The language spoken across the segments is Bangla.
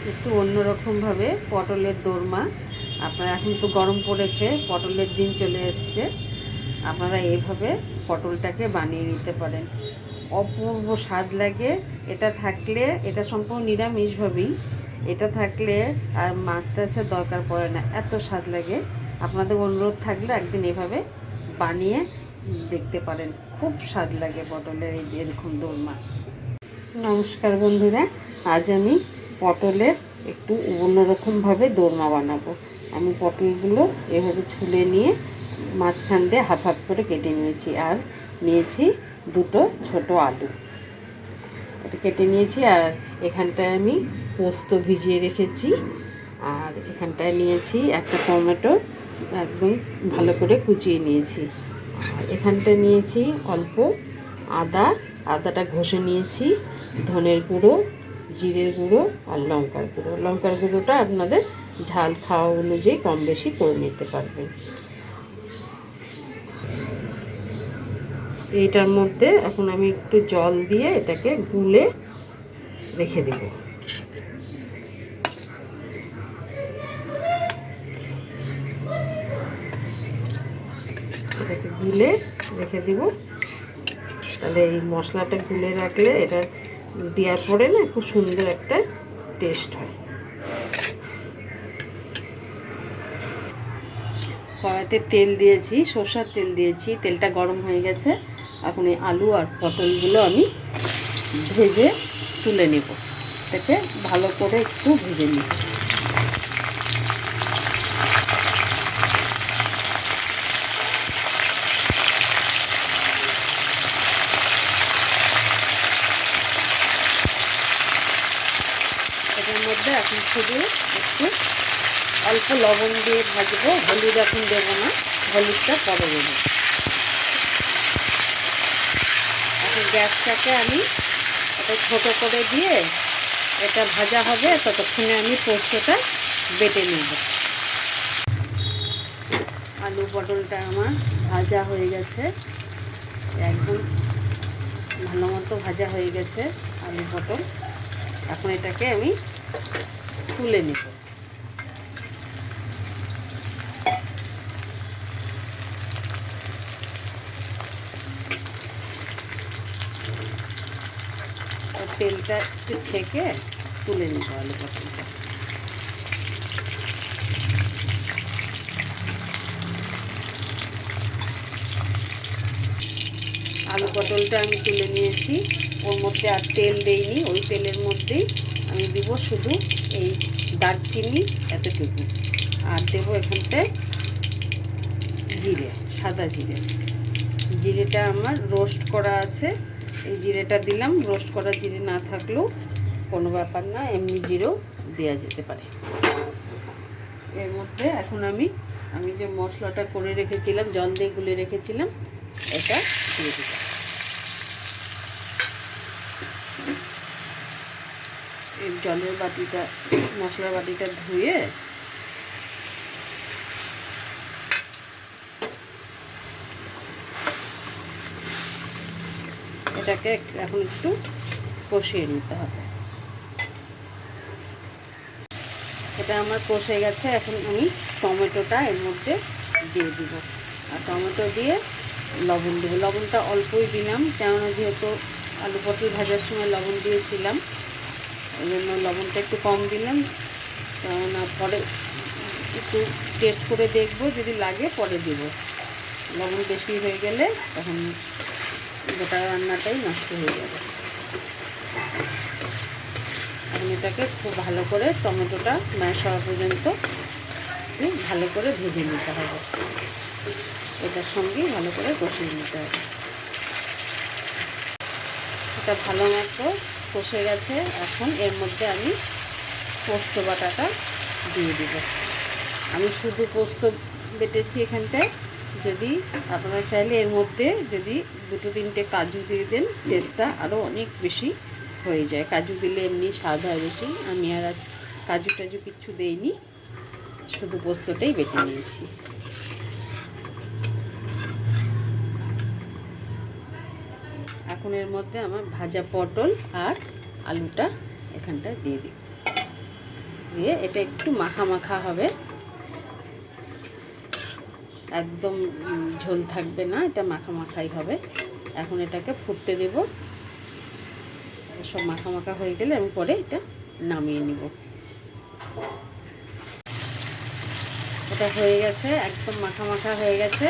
একটু অন্যরকমভাবে পটলের দোরমা। আপনারা এখন তো গরম পড়েছে, পটলের দিন চলে এসছে, আপনারা এইভাবে পটলটাকে বানিয়ে নিতে পারেন। অপূর্ব স্বাদ লাগে। এটা থাকলে, এটা সম্পূর্ণ নিরামিষভাবেই, এটা থাকলে আর মাছ টাছের দরকার পড়ে না, এত স্বাদ লাগে। আপনাদের অনুরোধ থাকলে একদিন এভাবে বানিয়ে দেখতে পারেন, খুব স্বাদ লাগে পটলের এই এরকম দোরমা। নমস্কার বন্ধুরা, আজ আমি পটলের একটু অন্যরকমভাবে দোরমা বানাবো। আমি পটলগুলো এভাবে ছুলে নিয়ে মাঝখান দিয়ে হাফ হাফ করে কেটে নিয়েছি, আর নিয়েছি দুটো ছোট আলু, এটা কেটে নিয়েছি। আর এখানটায় আমি পোস্ত ভিজিয়ে রেখেছি, আর এখানটায় নিয়েছি একটা টমেটো, একদম ভালো করে কুচিয়ে নিয়েছি। আর এখানটায় নিয়েছি অল্প আদাটা ঘষে নিয়েছি, ধনের গুঁড়ো, জিরের গুঁড়ো আর লঙ্কার গুঁড়োটা আপনাদের ঝাল খাওয়া অনুযায়ী কম বেশি করে নিতে পারবেন। এইটার মধ্যে এখন আমি একটু জল দিয়ে এটাকে গুলে রেখে দেব। এটাকে গুলে রেখে দিব, তাহলে এই মশলাটা গুলে রাখলে এটা দেওয়ার পরে না খুব সুন্দর একটা টেস্ট হয়। কড়াইতে তেল দিয়েছি, সরষের তেল দিয়েছি, তেলটা গরম হয়ে গেছে। এখন এই আলু আর পটলগুলো আমি ভেজে তুলে নেব, এটাকে ভালো করে একটু ভেজে নিব। এটার মধ্যে এখন শুধু একটু অল্প লবণ দিয়ে ভাজবো, হলুদ এখন দেবো না, হলুদটা পরে দেবো। এখন গ্যাসটাকে আমি এটা ছোটো করে দিয়ে এটা ভাজা হবে, ততক্ষণে আমি পোস্তটা বেটে নেব। আলু পটলটা আমার ভাজা হয়ে গেছে, একদম ভালো মতো ভাজা হয়ে গেছে আলু পটল। এখন এটাকে আমি তুলে নেব। তেলটা একটু ছেঁকে তুলে নেব আলু পটলটা। আলু পটলটা আমি তুলে নিয়েছি, ওর মধ্যে আর তেল দেইনি, ওই তেলের মধ্যেই আমি দিব শুধু এই দারচিনি এতটুকু, আর দেবো এখানটায় জিরে, সাদা জিরেটা আমার রোস্ট করা আছে, এই জিরেটা দিলাম। রোস্ট করা জিরে না থাকলেও কোনো ব্যাপার না, এমনি জিরেও দেওয়া যেতে পারে। এর মধ্যে এখন আমি যে মশলাটা করে রেখেছিলাম, জল দিয়ে গুলে রেখেছিলাম, এটা দিয়ে দিলাম। এই জলের বাটিটা, মশলার বাটিটা ধুয়ে এটাকে এখন একটু কষিয়ে নিতে হবে। এটা আমার কষে গেছে, এখন আমি টমেটোটা এর মধ্যে দিয়ে দিব, আর টমেটো দিয়ে লবণ দেবো। লবণটা অল্পই দিলাম, কেননা যেহেতু আলু পটল ভাজার সময় লবণ দিয়েছিলাম, ওই জন্য লবণটা একটু কম দিলাম। কেননা পরে একটু টেস্ট করে দেখবো, যদি লাগে পরে দেবো। লবণ বেশি হয়ে গেলে তখন গোটা রান্নাটাই নষ্ট হয়ে যাবে। এখন এটাকে খুব ভালো করে টমেটোটা ম্যাশ হওয়া পর্যন্ত ভালো করে ভেজে নিতে হবে, এটার সঙ্গেই ভালো করে কষিয়ে নিতে হবে। এটা ভালো মতো কষে গেছে, এখন এর মধ্যে আমি পোস্ত বাটাটা দিয়ে দিব। আমি শুধু পোস্ত বেটেছি এখানটায়, যদি আপনারা চাইলে এর মধ্যে যদি দুটো তিনটে কাজু দিয়ে দেন, টেস্টটা আরও অনেক বেশি হয়ে যায়। কাজু দিলে এমনি স্বাদ হয় বেশি। আমি আর আজ কাজু টাজু কিচ্ছু দেইনি, শুধু পোস্তটাই বেটে নিয়েছি। এখন এর মধ্যে আমার ভাজা পটল আর আলুটা এখানটায় দিয়ে দিই। দিয়ে এটা একটু মাখা মাখা হবে, একদম ঝোল থাকবে না, এটা মাখা মাখাই হবে। এখন এটাকে ফুটতে দেব। সব মাখা মাখা হয়ে গেলে আমি পরে এটা নামিয়ে নিব। এটা হয়ে গেছে, একদম মাখা মাখা হয়ে গেছে।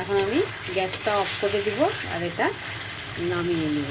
এখন আমি গ্যাসটা অফ করে দিব আর এটা নামিয়ে নিব।